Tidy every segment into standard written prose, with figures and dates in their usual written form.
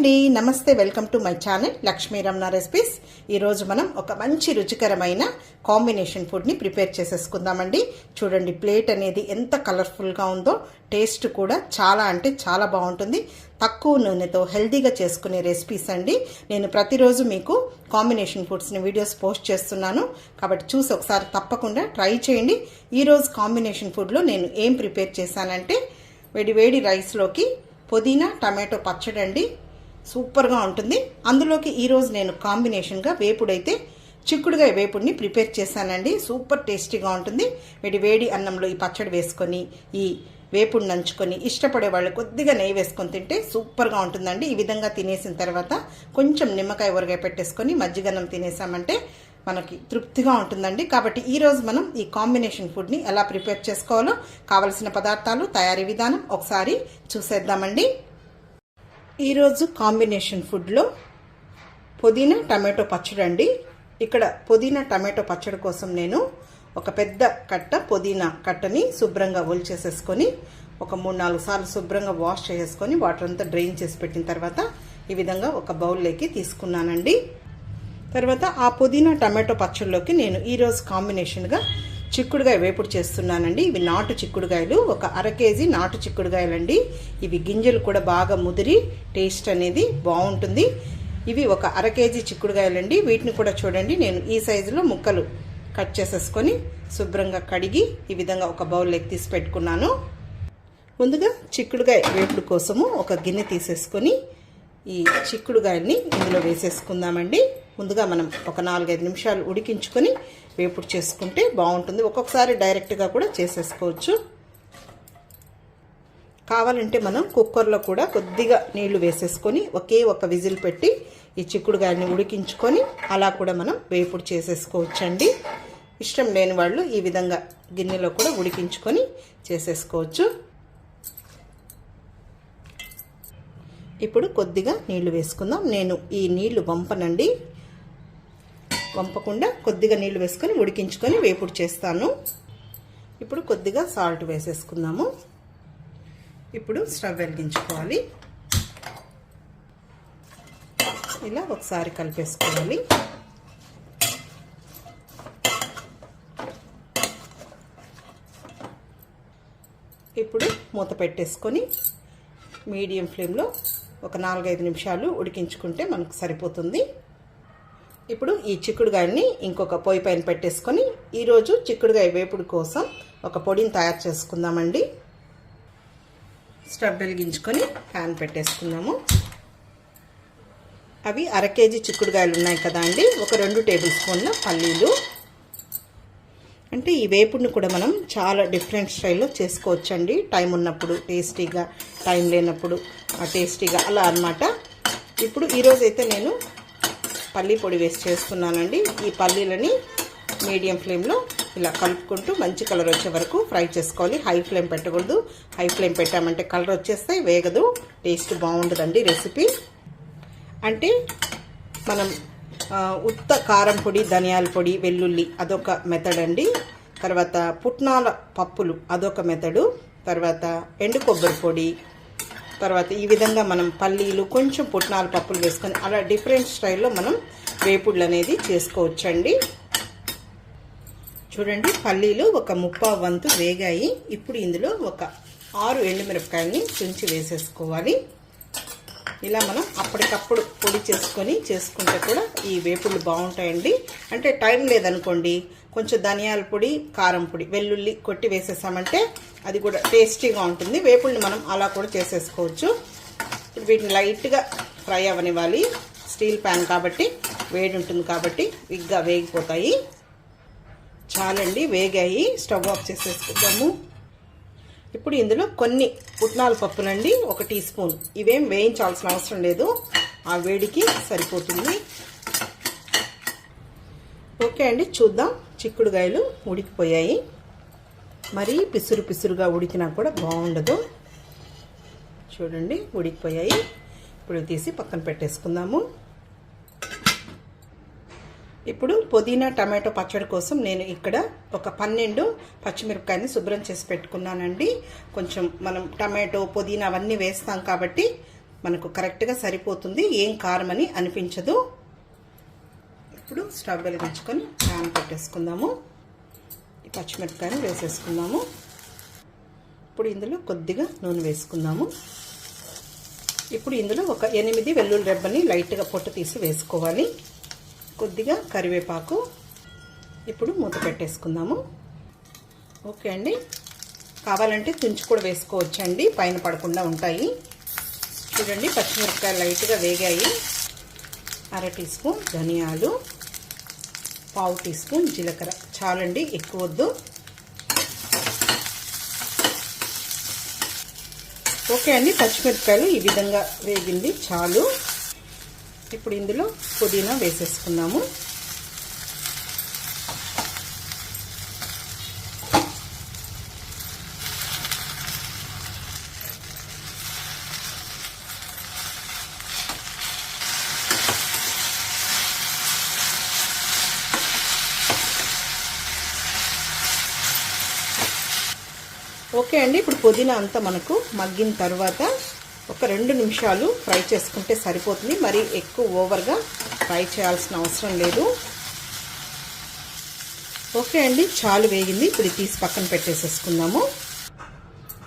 అండి, నమస్తే. Welcome to my channel Lakshmi Ramana recipes. ఈరోజు మనం ఒక మంచి రుచికరమైన కాంబినేషన్ ఫుడ్ని ప్రిపేర్ చేసేసుకుందామండి. చూడండి, ప్లేట్ అనేది ఎంత కలర్ఫుల్గా ఉందో, టేస్ట్ కూడా చాలా అంటే చాలా బాగుంటుంది. తక్కువ నూనెతో హెల్తీగా చేసుకునే రెసిపీస్ అండి. నేను ప్రతిరోజు మీకు కాంబినేషన్ ఫుడ్స్ని వీడియోస్ పోస్ట్ చేస్తున్నాను, కాబట్టి చూసి ఒకసారి తప్పకుండా ట్రై చేయండి. ఈరోజు కాంబినేషన్ ఫుడ్లో నేను ఏం ప్రిపేర్ చేశానంటే, వేడి రైస్లోకి పుదీనా టమాటో పచ్చడి అండి. సూపర్గా ఉంటుంది. అందులోకి ఈరోజు నేను కాంబినేషన్గా వేపుడైతే చిక్కుడుగా వేపుడిని ప్రిపేర్ చేశానండి. సూపర్ టేస్టీగా ఉంటుంది. వేడి అన్నంలో ఈ పచ్చడి వేసుకొని ఈ వేపుడు నంచుకొని ఇష్టపడే వాళ్ళు కొద్దిగా నెయ్యి వేసుకొని తింటే సూపర్గా ఉంటుందండి. ఈ విధంగా తినేసిన తర్వాత కొంచెం నిమ్మకాయ ఊరగాయ పెట్టేసుకొని మజ్జిగన్నం తినేసామంటే మనకి తృప్తిగా ఉంటుందండి. కాబట్టి ఈరోజు మనం ఈ కాంబినేషన్ ఫుడ్ని ఎలా ప్రిపేర్ చేసుకోవాలో, కావలసిన పదార్థాలు, తయారీ విధానం ఒకసారి చూసేద్దామండి. ఈరోజు కాంబినేషన్ ఫుడ్లో పుదీనా టమాటో పచ్చడి అండి. ఇక్కడ పుదీనా టమాటో పచ్చడి కోసం నేను ఒక పెద్ద కట్ట పుదీనా కట్టని శుభ్రంగా ఒలిచేసేసుకొని ఒక 3-4 సార్లు శుభ్రంగా వాష్ చేసేసుకొని వాటర్ అంతా డ్రైన్ చేసి పెట్టిన తర్వాత ఈ విధంగా ఒక బౌల్లోకి తీసుకున్నానండి. తర్వాత ఆ పుదీనా టమాటో పచ్చడిలోకి నేను ఈరోజు కాంబినేషన్గా చిక్కుడుగాయ వేపుడు చేస్తున్నానండి. ఇవి నాటు చిక్కుడుగాయలు, ఒక 1/2 కేజీ నాటు చిక్కుడుగాయలండి. ఇవి గింజలు కూడా బాగా ముదిరి టేస్ట్ అనేది బాగుంటుంది. ఇవి ఒక 1/2 కేజీ చిక్కుడుగాయలండి. వీటిని కూడా చూడండి, నేను ఈ సైజులో ముక్కలు కట్ చేసేసుకొని శుభ్రంగా కడిగి ఈ విధంగా ఒక బౌల్లోకి తీసి పెట్టుకున్నాను. ముందుగా చిక్కుడుగాయ వేపుడు కోసము ఒక గిన్నె తీసేసుకొని ఈ చిక్కుడుగాయల్ని ఇందులో వేసేసుకుందామండి. ముందుగా మనం ఒక 4-5 నిమిషాలు ఉడికించుకొని వేపుడు చేసుకుంటే బాగుంటుంది. ఒక్కొక్కసారి డైరెక్ట్గా కూడా చేసేసుకోవచ్చు. కావాలంటే మనం కుక్కర్లో కూడా కొద్దిగా నీళ్లు వేసేసుకొని ఒకే ఒక విజిల్ పెట్టి ఈ చిక్కుడుగాయల్ని ఉడికించుకొని అలా కూడా మనం వేపుడు చేసేసుకోవచ్చండి. ఇష్టం లేని వాళ్ళు ఈ విధంగా గిన్నెలో కూడా ఉడికించుకొని చేసేసుకోవచ్చు. ఇప్పుడు కొద్దిగా నీళ్లు వేసుకుందాం. నేను ఈ నీళ్లు వంపనండి, వంపకుండా కొద్దిగా నీళ్లు వేసుకొని ఉడికించుకొని వేపుడు చేస్తాను. ఇప్పుడు కొద్దిగా సాల్ట్ వేసేసుకుందాము. ఇప్పుడు స్టవ్ వెలిగించుకోవాలి. ఇలా ఒకసారి కలిపేసుకోవాలి. ఇప్పుడు మూత పెట్టేసుకొని మీడియం ఫ్లేమ్లో ఒక 4-5 నిమిషాలు ఉడికించుకుంటే మనకు సరిపోతుంది. ఇప్పుడు ఈ చిక్కుడుగాయని ఇంకొక పొయ్యి పైన పెట్టేసుకొని ఈరోజు చిక్కుడుగాయ వేపుడు కోసం ఒక పొడిని తయారు చేసుకుందామండి. స్టవ్ వెలిగించుకొని ప్యాన్ పెట్టేసుకుందాము. అవి 1/2 కేజీ చిక్కుడుగాయలు ఉన్నాయి కదా అండి. ఒక 2 టేబుల్ స్పూన్ల పల్లీలు. అంటే ఈ వేపుడిని కూడా మనం చాలా డిఫరెంట్ స్టైల్లో చేసుకోవచ్చండి. టైం ఉన్నప్పుడు టేస్టీగా, టైం లేనప్పుడు టేస్టీగా అలా అన్నమాట. ఇప్పుడు ఈరోజైతే నేను పల్లీ పొడి వేసి చేస్తున్నానండి. ఈ పల్లీలని మీడియం ఫ్లేమ్లో ఇలా కలుపుకుంటూ మంచి కలర్ వచ్చే వరకు ఫ్రై చేసుకోవాలి. హై ఫ్లేమ్ పెట్టకూడదు. హై ఫ్లేమ్ పెట్టామంటే కలర్ వచ్చేస్తే వేగదు, టేస్ట్ బాగుండదండి రెసిపీ. అంటే మనం ఉత్త కారం పొడి, ధనియాల పొడి, వెల్లుల్లి అదొక మెథడ్ అండి. తర్వాత పుట్నాల పప్పులు అదొక మెథడు. తర్వాత ఎండు కొబ్బరి పొడి, తర్వాత ఈ విధంగా మనం పల్లీలు, కొంచెం పుట్నాల పప్పులు వేసుకొని అలా డిఫరెంట్ స్టైల్లో మనం వేపుళ్ళు అనేది చేసుకోవచ్చండి. చూడండి, పల్లీలు ఒక 1/4 వంతు వేగాయి. ఇప్పుడు ఇందులో ఒక 6 ఎండుమిరపకాయలని తుంచి వేసేసుకోవాలి. ఇలా మనం అప్పటికప్పుడు పొడి చేసుకుంటే కూడా ఈ వేపుళ్ళు బాగుంటాయండి. అంటే టైం లేదనుకోండి, కొంచెం ధనియాల పొడి, కారం పొడి, వెల్లుల్లి కొట్టి వేసేసామంటే అది కూడా టేస్టీగా ఉంటుంది. వేపుళ్ళని మనం అలా కూడా చేసేసుకోవచ్చు. వీటిని లైట్గా ఫ్రై అవ్వనివ్వాలి. స్టీల్ ప్యాన్ కాబట్టి వేడి ఉంటుంది కాబట్టి విగ్గా వేగిపోతాయి. చాలండి, వేగాయి. స్టవ్ ఆఫ్ చేసేసుకుందాము. ఇప్పుడు ఇందులో కొన్ని పుట్నాల పప్పులండి, 1 టీ స్పూన్. ఇవేం వేయించాల్సిన అవసరం లేదు, ఆ వేడికి సరిపోతుంది. ఓకే అండి, చూద్దాం. చిక్కుడుగాయలు ఉడికిపోయాయి. మరీ పిసురుగా ఉడికినా కూడా బాగుండదు. చూడండి, ఉడికిపోయాయి. ఇప్పుడు తీసి పక్కన పెట్టేసుకుందాము. ఇప్పుడు పుదీనా టమాటో పచ్చడి కోసం నేను ఇక్కడ ఒక 12 పచ్చిమిరపకాయని శుభ్రం చేసి పెట్టుకున్నానండి. కొంచెం మనం టమాటో, పుదీనా అవన్నీ వేస్తాం కాబట్టి మనకు కరెక్ట్గా సరిపోతుంది, ఏం కారం అని అనిపించదు. ఇప్పుడు స్టవ్ వెలిగించుకొని ప్యాన్ పెట్టేసుకుందాము. ఈ పచ్చిమిరపకాయలు వేసేసుకుందాము. ఇప్పుడు ఇందులో కొద్దిగా నూనె వేసుకుందాము. ఇప్పుడు ఇందులో ఒక 8 వెల్లుల్లి రెబ్బని లైట్గా పొట్టు తీసి వేసుకోవాలి. కొద్దిగా కరివేపాకు. ఇప్పుడు మూత పెట్టేసుకుందాము. ఓకే అండి, కావాలంటే తుంచి కూడా వేసుకోవచ్చండి, పైన పడకుండా ఉంటాయి. చూడండి పచ్చిమిరపకాయలు లైట్గా వేగాయి. 1/2 టీ స్పూన్ ధనియాలు, 1/2 టీ స్పూన్ జీలకర్ర. చాలండి, ఎక్కువ వద్దు. ఓకే అండి, పచ్చిమిరపకాయలు ఈ విధంగా వేగింది, చాలు. ఇప్పుడు ఇందులో పుదీనా వేసేసుకుందాము. ఓకే అండి, ఇప్పుడు పుదీనా అంతా మనకు మగ్గిన తర్వాత ఒక 2 నిమిషాలు ఫ్రై చేసుకుంటే సరిపోతుంది. మరి ఎక్కువ ఓవర్గా ఫ్రై చేయాల్సిన అవసరం లేదు. ఓకే అండి, చాలు వేగింది. ఇప్పుడు తీసి పక్కన పెట్టేసేసుకుందాము.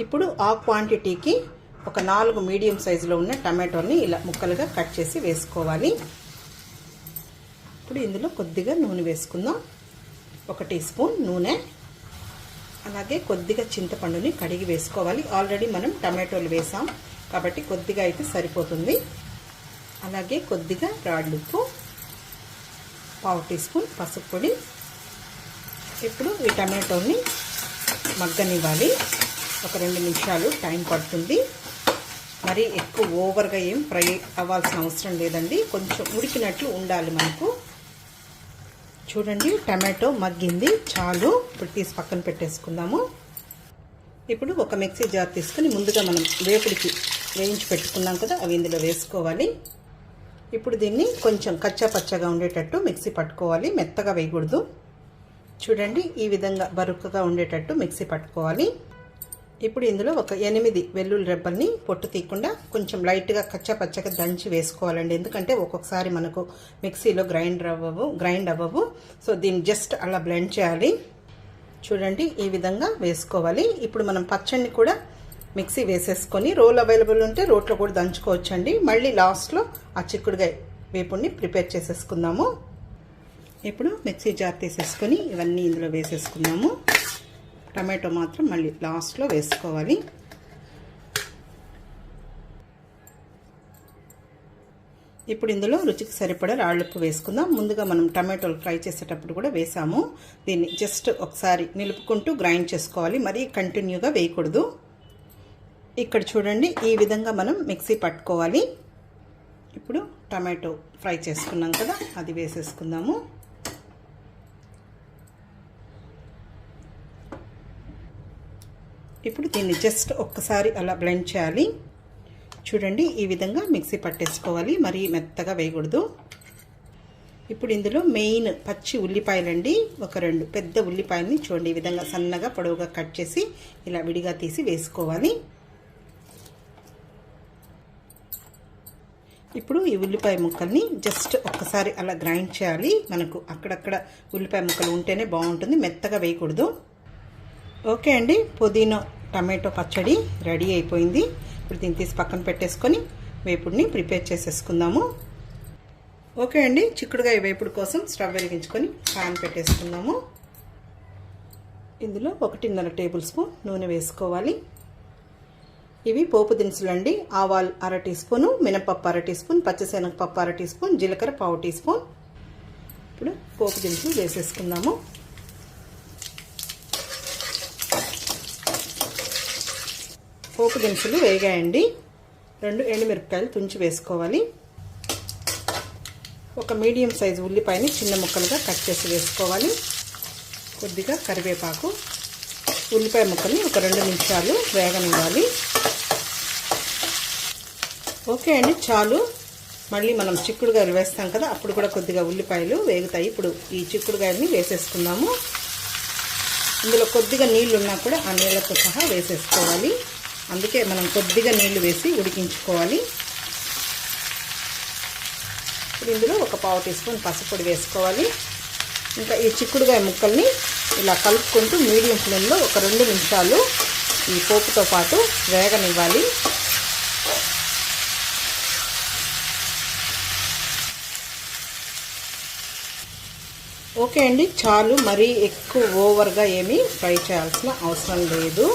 ఇప్పుడు ఆ క్వాంటిటీకి ఒక 4 మీడియం సైజులో ఉన్న టమాటోని ఇలా ముక్కలుగా కట్ చేసి వేసుకోవాలి. ఇప్పుడు ఇందులో కొద్దిగా నూనె వేసుకుందాం. 1 టీ స్పూన్ నూనె. అలాగే కొద్దిగా చింతపండుని కడిగి వేసుకోవాలి. ఆల్రెడీ మనం టమాటోలు వేసాం కాబట్టి కొద్దిగా అయితే సరిపోతుంది. అలాగే కొద్దిగా రాళ్ళుప్పు, 1/2 టీ స్పూన్ పసుపు పొడి. ఇప్పుడు ఈ టమాటోని మగ్గనివ్వాలి. ఒక 2 నిమిషాలు టైం పడుతుంది. మరి ఎక్కువ ఓవర్గా ఏం ఫ్రై అవ్వాల్సిన అవసరం లేదండి, కొంచెం ఉడికినట్లు ఉండాలి మనకు. చూడండి టమాటో మగ్గింది, చాలు. ఇప్పుడు తీసి పక్కన పెట్టేసుకుందాము. ఇప్పుడు ఒక మిక్సీ జార్ తీసుకుని ముందుగా మనం వేపుడికి వేయించి పెట్టుకున్నాం కదా, అవి ఇందులో వేసుకోవాలి. ఇప్పుడు దీన్ని కొంచెం కచ్చా పచ్చగా ఉండేటట్టు మిక్సీ పట్టుకోవాలి, మెత్తగా వేయకూడదు. చూడండి ఈ విధంగా బరుకుగా ఉండేటట్టు మిక్సీ పట్టుకోవాలి. ఇప్పుడు ఇందులో ఒక 8 వెల్లుల్లి రెబ్బల్ని పొట్టు తీయకుండా కొంచెం లైట్గా కచ్చా పచ్చగా దంచి వేసుకోవాలండి. ఎందుకంటే ఒక్కొక్కసారి మనకు మిక్సీలో గ్రైండ్ అవ్వవు. సో దీన్ని జస్ట్ అలా బ్లెండ్ చేయాలి. చూడండి ఈ విధంగా వేసుకోవాలి. ఇప్పుడు మనం పచ్చడిని కూడా మిక్సీ వేసేసుకొని, రోల్ అవైలబుల్ ఉంటే రోట్లో కూడా దంచుకోవచ్చండి. మళ్ళీ లాస్ట్లో ఆ చిక్కుడుగాయ వేపుడిని ప్రిపేర్ చేసేసుకుందాము. ఇప్పుడు మిక్సీ జార్ తీసేసుకొని ఇవన్నీ ఇందులో వేసేసుకుందాము. టమాటో మాత్రం మళ్ళీ లాస్ట్లో వేసుకోవాలి. ఇప్పుడు ఇందులో రుచికి సరిపడా రాళ్ళుప్పు వేసుకుందాం. ముందుగా మనం టమాటోలు ఫ్రై చేసేటప్పుడు కూడా వేసాము. దీన్ని జస్ట్ ఒకసారి నిలుపుకుంటూ గ్రైండ్ చేసుకోవాలి, మరీ కంటిన్యూగా వేయకూడదు. ఇక్కడ చూడండి ఈ విధంగా మనం మిక్సీ పట్టుకోవాలి. ఇప్పుడు టమాటో ఫ్రై చేసుకున్నాం కదా, అది వేసేసుకుందాము. ఇప్పుడు దీన్ని జస్ట్ ఒక్కసారి అలా బ్లెండ్ చేయాలి. చూడండి ఈ విధంగా మిక్సీ పట్టేసుకోవాలి, మరీ మెత్తగా వేయకూడదు. ఇప్పుడు ఇందులో మెయిన్ పచ్చి ఉల్లిపాయలండి. ఒక 2 పెద్ద ఉల్లిపాయలని చూడండి ఈ విధంగా సన్నగా పొడవుగా కట్ చేసి ఇలా విడిగా తీసి వేసుకోవాలి. ఇప్పుడు ఈ ఉల్లిపాయ ముక్కల్ని జస్ట్ ఒక్కసారి అలా గ్రైండ్ చేయాలి. మనకు అక్కడక్కడ ఉల్లిపాయ ముక్కలు ఉంటేనే బాగుంటుంది, మెత్తగా వేయకూడదు. ఓకే అండి, పుదీనా టమాటో పచ్చడి రెడీ అయిపోయింది. ఇప్పుడు దీన్ని తీసి పక్కన పెట్టేసుకొని వేపుడిని ప్రిపేర్ చేసేసుకుందాము. ఓకే అండి, చిక్కుడుగాయ వేపుడు కోసం స్టవ్ వెలిగించుకొని ప్యాన్ పెట్టేసుకుందాము. ఇందులో 1.5 టేబుల్ స్పూన్ నూనె వేసుకోవాలి. ఇవి పోపు దినుసులు అండి. ఆవాలు 1/2 టీ స్పూను, మినపప్పు 1/2 టీ స్పూన్, పచ్చిశనగపప్పు 1/2 టీ స్పూన్, జీలకర్ర 1/2 టీ స్పూన్. ఇప్పుడు పోపు దినుసులు వేసేసుకుందాము. పోపు దినుసులు వేగాయండి. 2 ఎండుమిరపకాయలు తుంచి వేసుకోవాలి. ఒక మీడియం సైజు ఉల్లిపాయని చిన్న ముక్కలుగా కట్ చేసి వేసుకోవాలి. కొద్దిగా కరివేపాకు. ఉల్లిపాయ ముక్కల్ని ఒక 2 నిమిషాలు వేగనివ్వాలి. ఓకే అండి, చాలు. మళ్ళీ మనం చిక్కుడుగాయలు వేస్తాం కదా, అప్పుడు కూడా కొద్దిగా ఉల్లిపాయలు వేగుతాయి. ఇప్పుడు ఈ చిక్కుడుగాయలని వేసేసుకుందాము. ఇందులో కొద్దిగా నీళ్ళు ఉన్నా కూడా ఆ నీళ్ళతో సహా వేసేసుకోవాలి. అందుకే మనం కొద్దిగా నీళ్లు వేసి ఉడికించుకోవాలి. ఇప్పుడు ఇందులో ఒక పావు టీ స్పూన్ పసుపు పొడి వేసుకోవాలి. ఇంకా ఈ చిక్కుడుకాయ ముక్కల్ని ఇలా కలుపుకుంటూ మీడియం ఫ్లేమ్లో ఒక 2 నిమిషాలు ఈ పోపుతో పాటు వేగనివ్వాలి. ఓకే అండి, చాలు. మరీ ఎక్కువ ఓవర్గా ఏమీ ఫ్రై చేయాల్సిన అవసరం లేదు.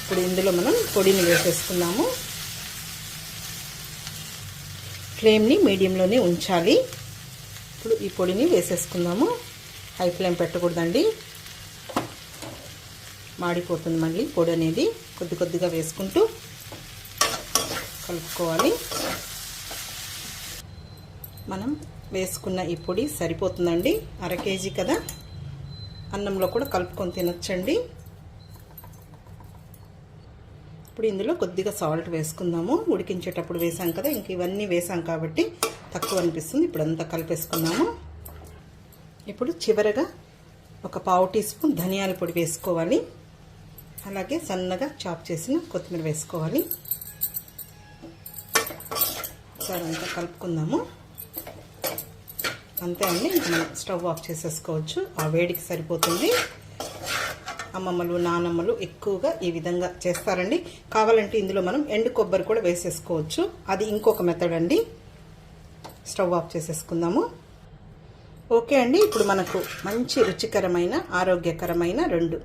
ఇప్పుడు ఇందులో మనం పొడిని వేసేసుకుందాము. ఫ్లేమ్ని మీడియంలోనే ఉంచాలి. ఇప్పుడు ఈ పొడిని వేసేసుకుందాము. హై ఫ్లేమ్ పెట్టకూడదండి, మాడిపోతుంది మళ్ళీ. పొడి అనేది కొద్ది కొద్దిగా వేసుకుంటూ కలుపుకోవాలి. మనం వేసుకున్న ఈ పొడి సరిపోతుందండి. 1/2 కేజీ కదా, అన్నంలో కూడా కలుపుకొని తినొచ్చండి. ఇప్పుడు ఇందులో కొద్దిగా సాల్ట్ వేసుకుందాము. ఉడికించేటప్పుడు వేసాం కదా, ఇంక ఇవన్నీ వేసాం కాబట్టి తక్కువ అనిపిస్తుంది. ఇప్పుడు అంతా కలిపేసుకుందాము. ఇప్పుడు చివరగా ఒక పావు టీ స్పూన్ ధనియాల పొడి వేసుకోవాలి. అలాగే సన్నగా చాప్ చేసిన కొత్తిమీర వేసుకోవాలి. ఒకసారి అంతా కలుపుకుందాము. అంతే అండి, ఇంకా మనం స్టవ్ ఆఫ్ చేసేసుకోవచ్చు. ఆ వేడికి సరిపోతుంది. అమ్మమ్మలు నానమ్మలు ఎక్కువగా ఈ విధంగా చేస్తారండి. కావాలంటే ఇందులో మనం ఎండు కొబ్బరి కూడా వేసేసుకోవచ్చు. అది ఇంకొక మెథడ్ అండి. స్టవ్ ఆఫ్ చేసేసుకుందాము. ఓకే అండి, ఇప్పుడు మనకు మంచి రుచికరమైన ఆరోగ్యకరమైన 2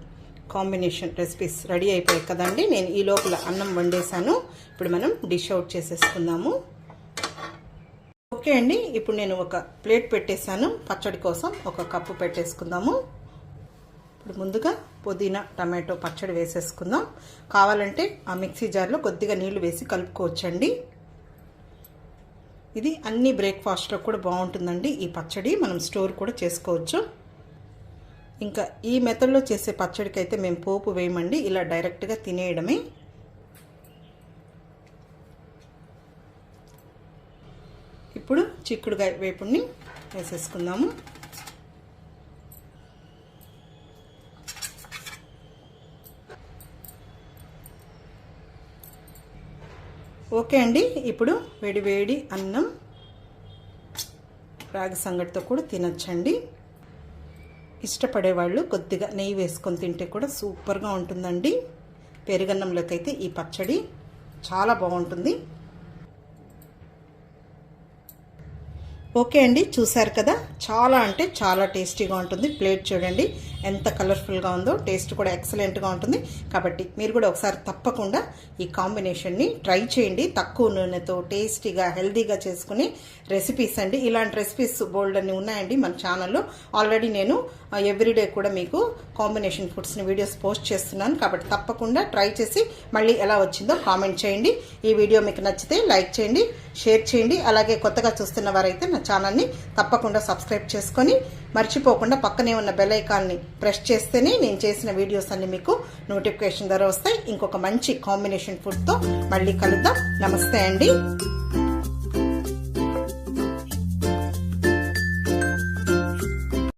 కాంబినేషన్ రెసిపీస్ రెడీ అయిపోయాయి కదండి. నేను ఈ లోపల అన్నం వండేసాను. ఇప్పుడు మనం డిష్ అవుట్ చేసేసుకుందాము. ఓకే అండి, ఇప్పుడు నేను ఒక ప్లేట్ పెట్టేశాను. పచ్చడి కోసం ఒక కప్పు పెట్టేసుకుందాము. ఇప్పుడు ముందుగా పుదీనా టమాటో పచ్చడి వేసేసుకుందాం. కావాలంటే ఆ మిక్సీ జార్లో కొద్దిగా నీళ్లు వేసి కలుపుకోవచ్చండి. ఇది అన్ని బ్రేక్ఫాస్ట్లో కూడా బాగుంటుందండి. ఈ పచ్చడి మనం స్టోర్ కూడా చేసుకోవచ్చు. ఇంకా ఈ మెథడ్లో చేసే పచ్చడికి అయితే మేము పోపు వేయమండి, ఇలా డైరెక్ట్గా తినేయడమే. ఇప్పుడు చిక్కుడుకాయ వేపుడిని వేసేసుకుందాము. ఓకే అండి, ఇప్పుడు వేడి వేడి అన్నం రాగి సంగటితో కూడా తినొచ్చండి. ఇష్టపడేవాళ్ళు కొద్దిగా నెయ్యి వేసుకొని తింటే కూడా సూపర్గా ఉంటుందండి. పెరుగన్నంలోకి అయితే ఈ పచ్చడి చాలా బాగుంటుంది. ఓకే అండి, చూసారు కదా, చాలా అంటే చాలా టేస్టీగా ఉంటుంది. ప్లేట్ చూడండి ఎంత కలర్ఫుల్గా ఉందో, టేస్ట్ కూడా ఎక్సలెంట్గా ఉంటుంది. కాబట్టి మీరు కూడా ఒకసారి తప్పకుండా ఈ కాంబినేషన్ని ట్రై చేయండి. తక్కువ నూనెతో టేస్టీగా హెల్తీగా చేసుకునే రెసిపీస్ అండి. ఇలాంటి రెసిపీస్ బోల్డ్ అన్ని ఉన్నాయండి మన ఛానల్లో. ఆల్రెడీ నేను ఎవ్రీడే కూడా మీకు కాంబినేషన్ ఫుడ్స్ని వీడియోస్ పోస్ట్ చేస్తున్నాను. కాబట్టి తప్పకుండా ట్రై చేసి మళ్ళీ ఎలా వచ్చిందో కామెంట్ చేయండి. ఈ వీడియో మీకు నచ్చితే లైక్ చేయండి, షేర్ చేయండి. అలాగే కొత్తగా చూస్తున్న వారైతే నా ఛానల్ని తప్పకుండా సబ్స్క్రైబ్ చేసుకొని మర్చిపోకుండా పక్కనే ఉన్న బెల్ ఐకాన్ని ప్రెస్ చేస్తేనే నేను చేసిన వీడియోస్ అన్ని మీకు నోటిఫికేషన్ ద్వారా వస్తాయి. ఇంకొక మంచి కాంబినేషన్ ఫుడ్తో మళ్ళీ కలుద్దాం. నమస్తే అండి.